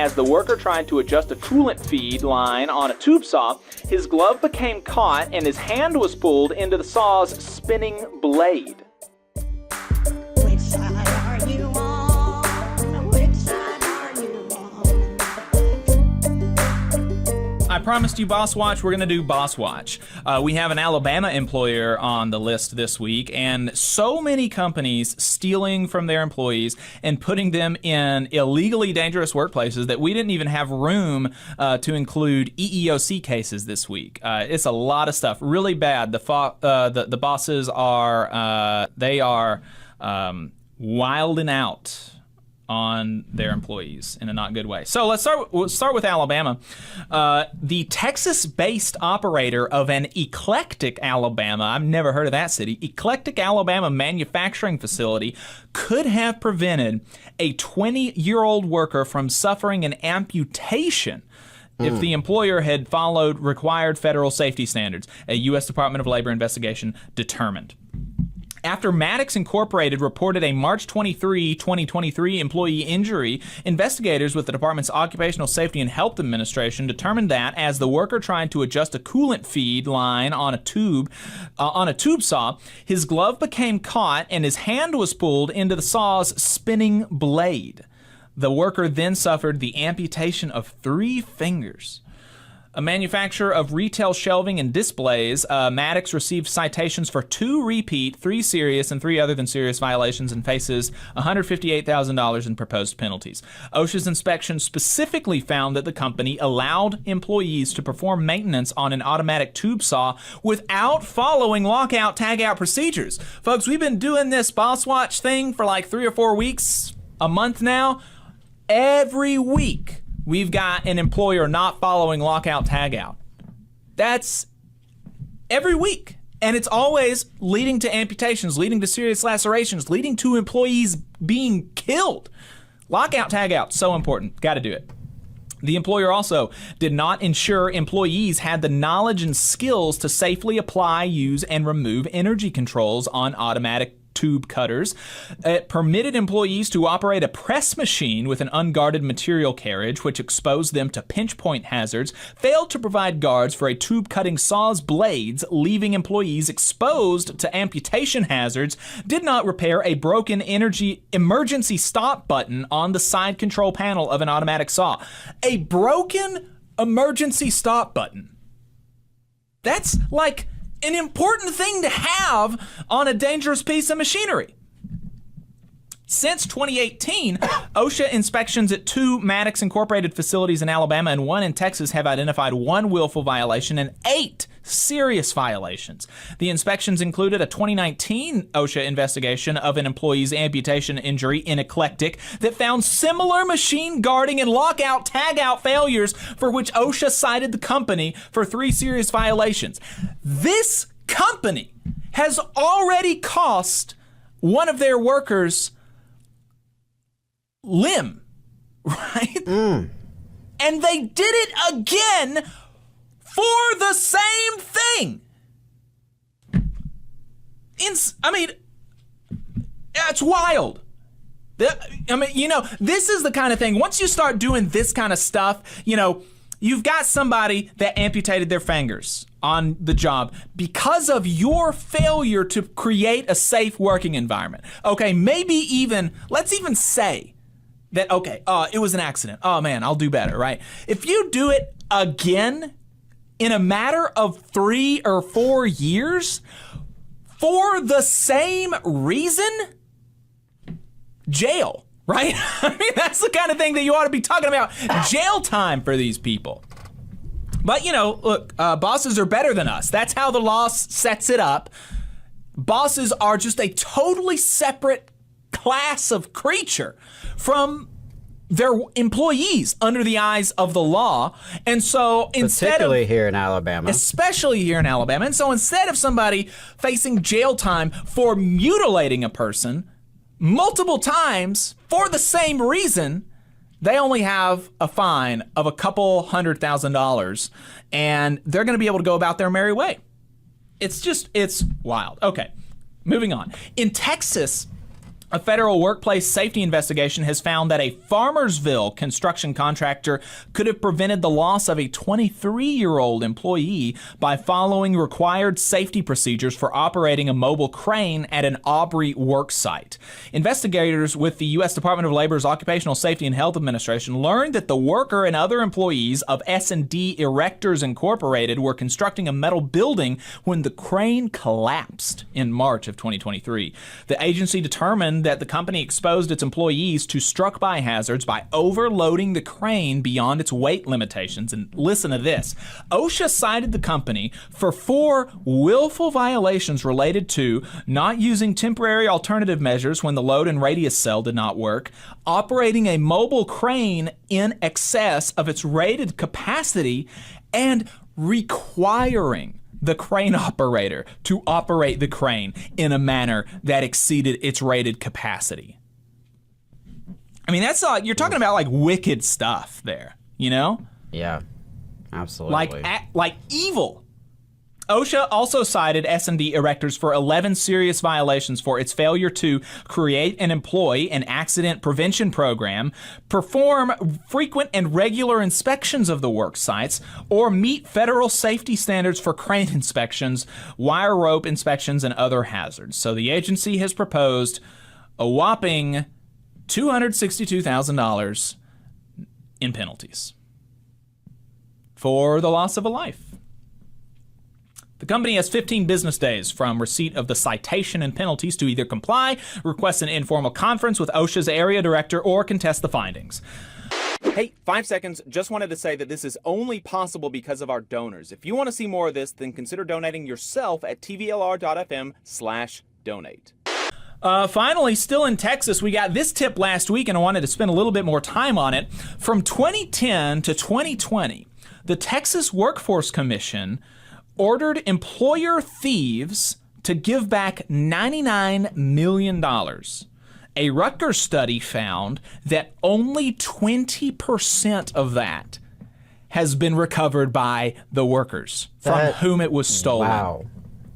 as the worker tried to adjust a coolant feed line on a tube saw. His glove became caught and his hand was pulled into the saw's spinning blade. Which side are you on? Which side are you on? I promised you Boss Watch. We're going to do Boss Watch. We have an Alabama employer on the list this week, and so many companies stealing from their employees and putting them in illegally dangerous workplaces that we didn't even have room to include EEOC cases this week. It's a lot of stuff. Really bad. The bosses are wilding out on their employees in a not good way. So let's start with Alabama. The Texas-based operator of an Eclectic, Alabama, I've never heard of that city, Eclectic, Alabama manufacturing facility could have prevented a 20-year-old worker from suffering an amputation if the employer had followed required federal safety standards, a U.S. Department of Labor investigation determined. After Maddox Incorporated reported a March 23, 2023 employee injury, investigators with the department's Occupational Safety and Health Administration determined that as the worker tried to adjust a coolant feed line on a tube saw, his glove became caught and his hand was pulled into the saw's spinning blade. The worker then suffered the amputation of 3 fingers. A manufacturer of retail shelving and displays, Maddox received citations for 2 repeat, 3 serious, and 3 other than serious violations and faces $158,000 in proposed penalties. OSHA's inspection specifically found that the company allowed employees to perform maintenance on an automatic tube saw without following lockout tagout procedures. Folks, we've been doing this Boss Watch thing for like 3 or 4 weeks, a month now. Every week, we've got an employer not following lockout tagout. That's every week. And it's always leading to amputations, leading to serious lacerations, leading to employees being killed. Lockout tagout, so important. Got to do it. The employer also did not ensure employees had the knowledge and skills to safely apply, use, and remove energy controls on automatic tube cutters. It permitted employees to operate a press machine with an unguarded material carriage, which exposed them to pinch point hazards, failed to provide guards for a tube cutting saw's blades, leaving employees exposed to amputation hazards, did not repair a broken emergency stop button on the side control panel of an automatic saw. A broken emergency stop button. That's like an important thing to have on a dangerous piece of machinery. Since 2018, OSHA inspections at 2 Maddox Incorporated facilities in Alabama and 1 in Texas have identified 1 willful violation and 8 serious violations. The inspections included a 2019 OSHA investigation of an employee's amputation injury in Eclectic that found similar machine guarding and lockout tagout failures for which OSHA cited the company for 3 serious violations. This company has already cost one of their workers limb, right? And they did it again for the same thing. I mean, it's wild. I mean, you know, this is the kind of thing, once you start doing this kind of stuff, you know, you've got somebody that amputated their fingers on the job because of your failure to create a safe working environment. Okay, maybe even, let's even say that, okay, it was an accident. Oh man, I'll do better, right? If you do it again in a matter of 3 or 4 years for the same reason, jail, right? I mean, that's the kind of thing that you ought to be talking about. Jail time for these people. But, you know, look, bosses are better than us. That's how the law sets it up. Bosses are just a totally separate class of creature from their employees under the eyes of the law. And so instead Particularly here in Alabama. Especially here in Alabama. And so instead of somebody facing jail time for mutilating a person multiple times for the same reason, they only have a fine of a couple $100,000 and they're going to be able to go about their merry way. It's wild. Okay, moving on. In Texas, A federal workplace safety investigation has found that a Farmersville construction contractor could have prevented the loss of a 23-year-old employee by following required safety procedures for operating a mobile crane at an Aubrey work site. Investigators with the U.S. Department of Labor's Occupational Safety and Health Administration learned that the worker and other employees of S&D Erectors Incorporated were constructing a metal building when the crane collapsed in March of 2023. The agency determined that the company exposed its employees to struck-by hazards by overloading the crane beyond its weight limitations. And listen to this. OSHA cited the company for 4 willful violations related to not using temporary alternative measures when the load and radius cell did not work, operating a mobile crane in excess of its rated capacity, and requiring the crane operator to operate the crane in a manner that exceeded its rated capacity. I mean, that's you're talking about like wicked stuff there, you know? Yeah, absolutely. Like evil. OSHA also cited S&D Erectors for 11 serious violations for its failure to create and employ an accident prevention program, perform frequent and regular inspections of the work sites, or meet federal safety standards for crane inspections, wire rope inspections, and other hazards. So the agency has proposed a whopping $262,000 in penalties for the loss of a life. The company has 15 business days from receipt of the citation and penalties to either comply, request an informal conference with OSHA's area director, or contest the findings. Hey, 5 seconds. Just wanted to say that this is only possible because of our donors. If you want to see more of this, then consider donating yourself at tvlr.fm/donate. Finally, still in Texas, we got this tip last week, and I wanted to spend a little bit more time on it. From 2010 to 2020, the Texas Workforce Commission ordered employer thieves to give back $99 million. A Rutgers study found that only 20% of that has been recovered by the workers from whom it was stolen.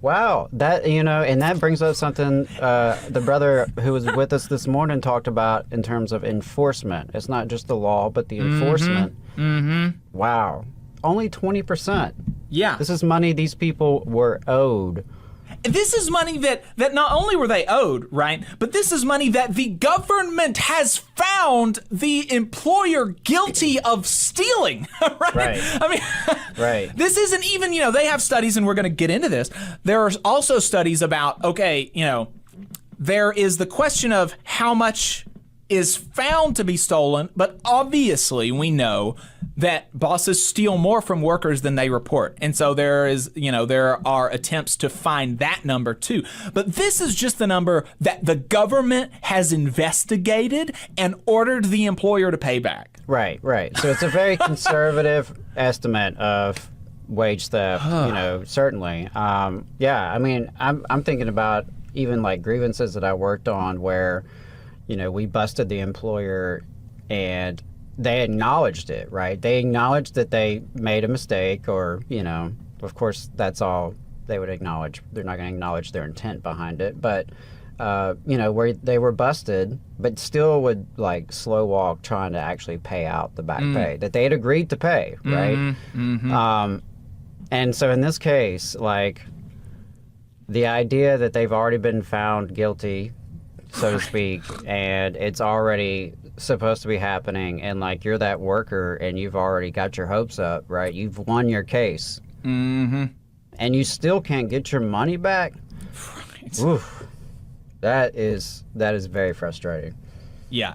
Wow. That, and that brings up something the brother who was with us this morning talked about in terms of enforcement. It's not just the law, but the enforcement. Mm-hmm. Wow. Only 20%. Yeah. This is money these people were owed. This is money that not only were they owed, right, but this is money that the government has found the employer guilty of stealing, right? I mean, right. This isn't even, they have studies, and we're going to get into this. There are also studies about, there is the question of how much is found to be stolen, but obviously we know that bosses steal more from workers than they report. And so there are attempts to find that number too. But this is just the number that the government has investigated and ordered the employer to pay back. Right. So it's a very conservative estimate of wage theft, certainly. I mean, I'm thinking about even like grievances that I worked on where we busted the employer and they acknowledged it, right? They acknowledged that they made a mistake or, of course, that's all they would acknowledge. They're not going to acknowledge their intent behind it. But, where they were busted, but still would like slow walk trying to actually pay out the back pay that they had agreed to pay, right? Mm-hmm. And so in this case, like the idea that they've already been found guilty, so to speak, and it's already supposed to be happening, and like you're that worker and you've already got your hopes up, right? You've won your case. Mm-hmm. And you still can't get your money back. Right. Oof. That is very frustrating. Yeah.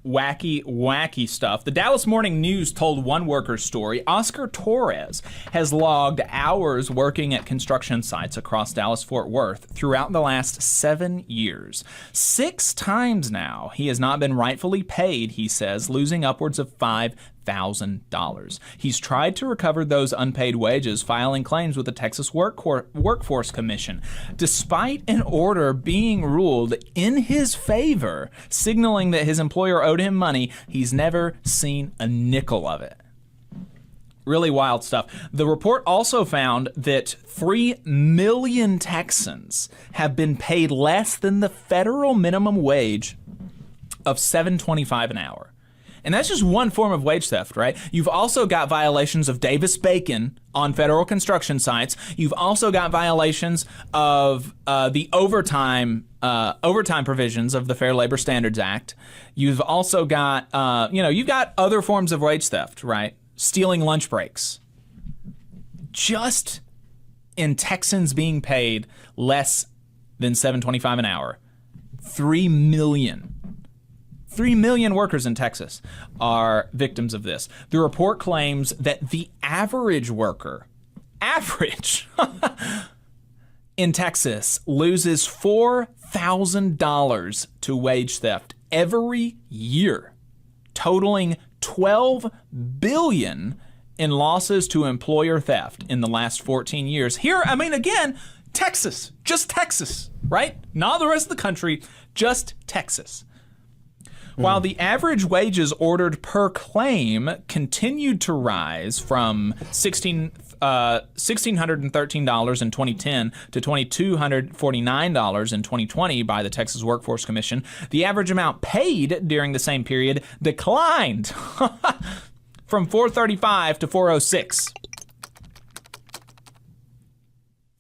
Wacky stuff. The Dallas Morning News told one worker's story. Oscar Torres has logged hours working at construction sites across Dallas-Fort Worth throughout the last 7 years. 6 times now, he has not been rightfully paid, he says, losing upwards of $5,000. He's tried to recover those unpaid wages, filing claims with the Texas Workforce Commission, despite an order being ruled in his favor, signaling that his employer owed him money. He's never seen a nickel of it. Really wild stuff. The report also found that 3 million Texans have been paid less than the federal minimum wage of $7.25 an hour. And that's just one form of wage theft, right? You've also got violations of Davis-Bacon on federal construction sites. You've also got violations of the overtime provisions of the Fair Labor Standards Act. You've also got, you've got other forms of wage theft, right? Stealing lunch breaks. Just in Texans being paid less than $7.25 an hour, 3 million workers in Texas are victims of this. The report claims that the average worker, in Texas, loses $4,000 to wage theft every year, totaling $12 billion in losses to employer theft in the last 14 years. Here, I mean, again, Texas, just Texas, right? Not the rest of the country, just Texas. While the average wages ordered per claim continued to rise from $1,613 in 2010 to $2,249 in 2020 by the Texas Workforce Commission, the average amount paid during the same period declined from $435 to $406.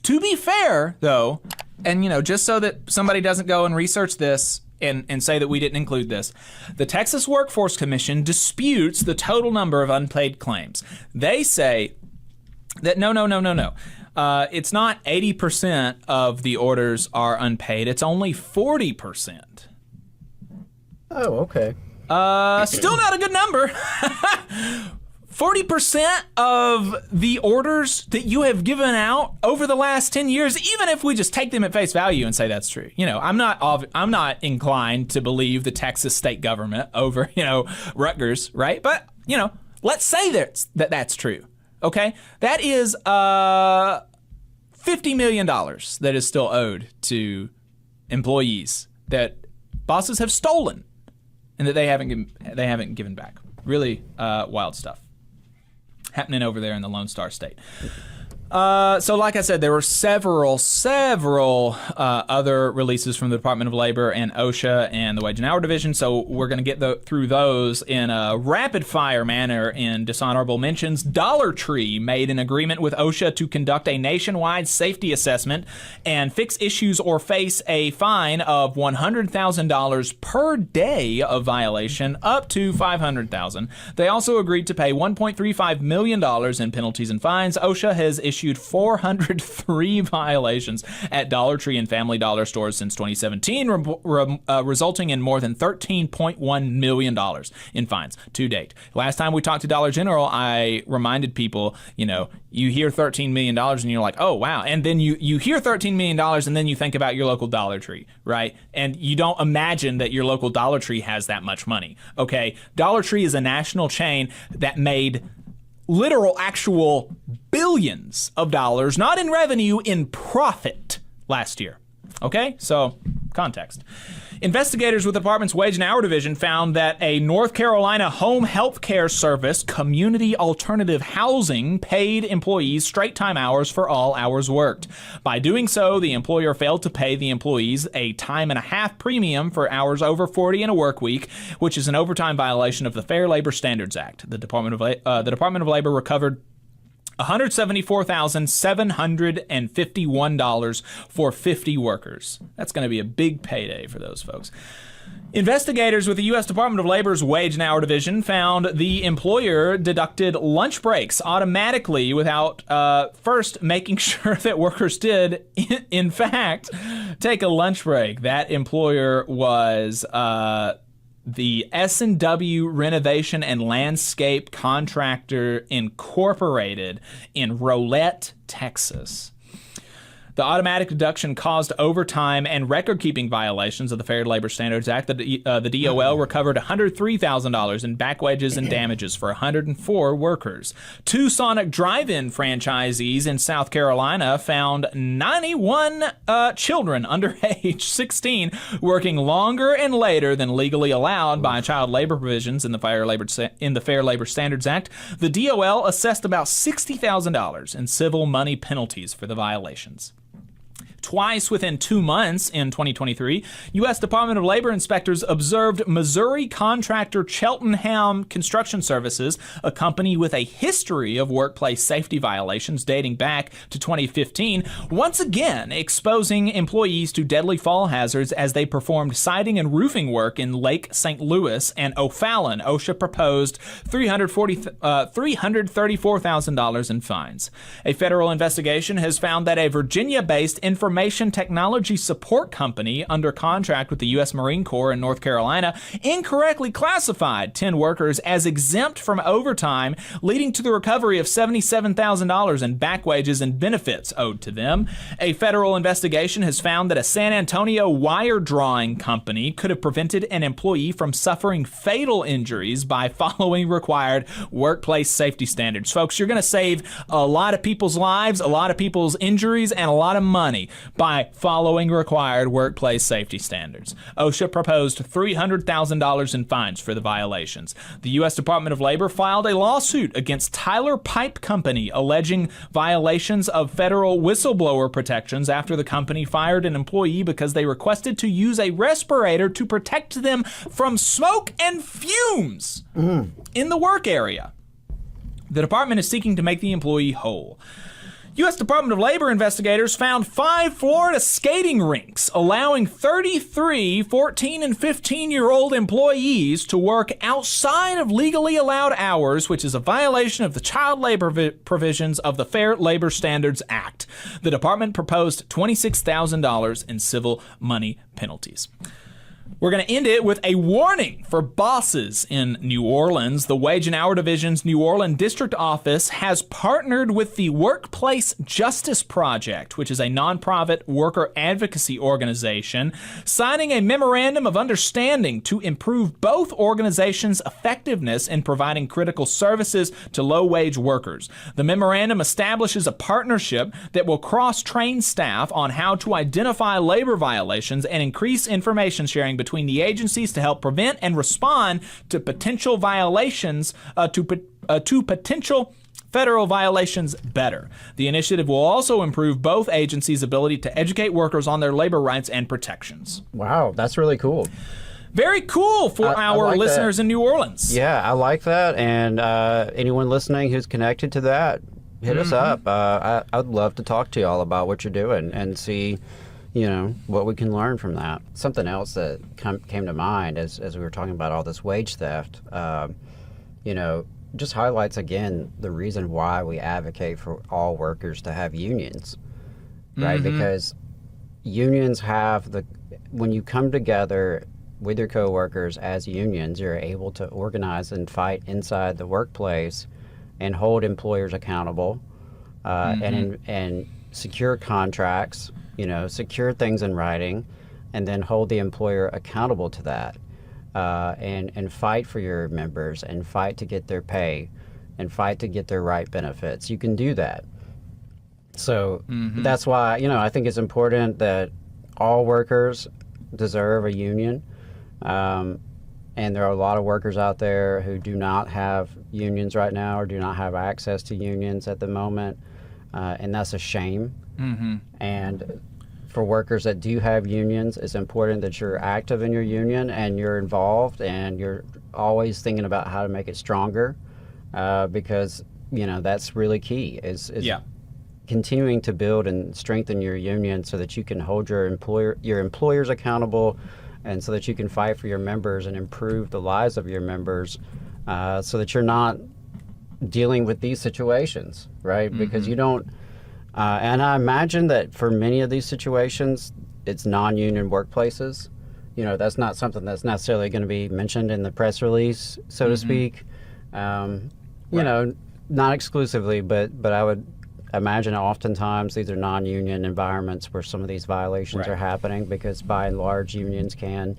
To be fair, though, and just so that somebody doesn't go and research this and say that we didn't include this, the Texas Workforce Commission disputes the total number of unpaid claims. They say that no. It's not 80% of the orders are unpaid. It's only 40%. Oh, okay. Still not a good number. 40% of the orders that you have given out over the last 10 years, even if we just take them at face value and say that's true. I'm not inclined to believe the Texas state government over, Rutgers, right? But, let's say that's true. Okay? That is $50 million that is still owed to employees that bosses have stolen and that they haven't given back. Really wild stuff happening over there in the Lone Star State. So like I said, there were several other releases from the Department of Labor and OSHA and the Wage and Hour Division, so we're going to get through those in a rapid-fire manner in dishonorable mentions. Dollar Tree made an agreement with OSHA to conduct a nationwide safety assessment and fix issues or face a fine of $100,000 per day of violation, up to $500,000. They also agreed to pay $1.35 million in penalties and fines. OSHA has issued 403 violations at Dollar Tree and Family Dollar stores since 2017, resulting in more than $13.1 million in fines to date. Last time we talked to Dollar General, I reminded people, you hear $13 million and you're like, oh, wow. And then you hear $13 million and then you think about your local Dollar Tree, right? And you don't imagine that your local Dollar Tree has that much money, okay? Dollar Tree is a national chain that made literal, actual billions of dollars, not in revenue, in profit last year. Okay? So, context. Investigators with the department's Wage and Hour Division found that a North Carolina home health care service, Community Alternative Housing, paid employees straight time hours for all hours worked. By doing so, the employer failed to pay the employees a time and a half premium for hours over 40 in a work week, which is an overtime violation of the Fair Labor Standards Act. The Department of Labor recovered $174,751 for 50 workers. That's going to be a big payday for those folks. Investigators with the U.S. Department of Labor's Wage and Hour Division found the employer deducted lunch breaks automatically without first making sure that workers did, in fact, take a lunch break. That employer was the S&W Renovation and Landscape Contractor Incorporated in Rolette, Texas. The automatic deduction caused overtime and record-keeping violations of the Fair Labor Standards Act. The DOL recovered $103,000 in back wages and damages for 104 workers. 2 Sonic Drive-In franchisees in South Carolina found 91 children under age 16 working longer and later than legally allowed by child labor provisions in the Fair Labor Standards Act. The DOL assessed about $60,000 in civil money penalties for the violations. Twice within 2 months in 2023, U.S. Department of Labor inspectors observed Missouri contractor Cheltenham Construction Services, a company with a history of workplace safety violations dating back to 2015, once again exposing employees to deadly fall hazards as they performed siding and roofing work in Lake St. Louis and O'Fallon. OSHA proposed $334,000 in fines. A federal investigation has found that a Virginia-based information technology support company under contract with the U.S. Marine Corps in North Carolina incorrectly classified 10 workers as exempt from overtime, leading to the recovery of $77,000 in back wages and benefits owed to them. A federal investigation has found that a San Antonio wire drawing company could have prevented an employee from suffering fatal injuries by following required workplace safety standards. Folks, you're going to save a lot of people's lives, a lot of people's injuries, and a lot of money by following required workplace safety standards. OSHA proposed $300,000 in fines for the violations. The U.S. Department of Labor filed a lawsuit against Tyler Pipe Company alleging violations of federal whistleblower protections after the company fired an employee because they requested to use a respirator to protect them from smoke and fumes in the work area. The department is seeking to make the employee whole. U.S. Department of Labor investigators found 5 Florida skating rinks allowing 33 14 and 15-year-old employees to work outside of legally allowed hours, which is a violation of the child labor provisions of the Fair Labor Standards Act. The department proposed $26,000 in civil money penalties. We're going to end it with a warning for bosses in New Orleans. The Wage and Hour Division's New Orleans District Office has partnered with the Workplace Justice Project, which is a nonprofit worker advocacy organization, signing a memorandum of understanding to improve both organizations' effectiveness in providing critical services to low-wage workers. The memorandum establishes a partnership that will cross-train staff on how to identify labor violations and increase information sharing between the agencies to help prevent and respond to potential violations, to potential federal violations better. The initiative will also improve both agencies' ability to educate workers on their labor rights and protections. Wow, that's really cool. Very cool for our like listeners that. In New Orleans. Yeah, I like that. And anyone listening who's connected to that, hit us up. I'd love to talk to you all about what you're doing and see, what we can learn from that. Something else that came to mind as we were talking about all this wage theft, just highlights again the reason why we advocate for all workers to have unions, right? Because unions when you come together with your coworkers as unions, you're able to organize and fight inside the workplace and hold employers accountable, and secure contracts, secure things in writing, and then hold the employer accountable to that, and fight for your members and fight to get their pay and fight to get their right benefits. You can do that. So that's why, I think it's important that all workers deserve a union. And there are a lot of workers out there who do not have unions right now or do not have access to unions at the moment. And that's a shame. And for workers that do have unions, it's important that you're active in your union and you're involved and you're always thinking about how to make it stronger, because that's really key is continuing to build and strengthen your union so that you can hold your employers accountable, and so that you can fight for your members and improve the lives of your members, so that you're not dealing with these situations, right? Because you don't. And I imagine that for many of these situations, it's non-union workplaces. That's not something that's necessarily going to be mentioned in the press release, so to speak. Not exclusively, but imagine oftentimes these are non-union environments where some of these violations Right. are happening, because by and large unions can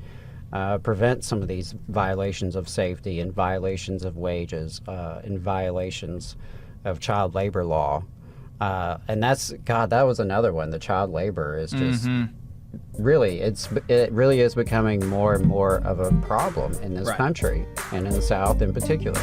prevent some of these violations of safety and violations of wages and violations of child labor law. And that was another one. The child labor is just really, it really is becoming more and more of a problem in this Right. country, and in the South in particular.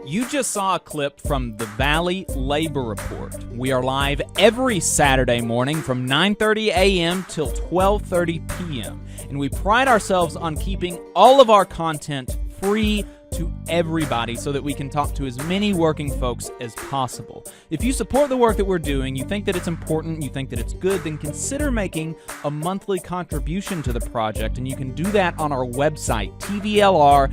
You just saw a clip from the Valley Labor Report. We are live every Saturday morning from 9:30 a.m. till 12:30 p.m. And we pride ourselves on keeping all of our content free to everybody so that we can talk to as many working folks as possible. If you support the work that we're doing, you think that it's important, you think that it's good, then consider making a monthly contribution to the project, and you can do that on our website, tvlr.fm.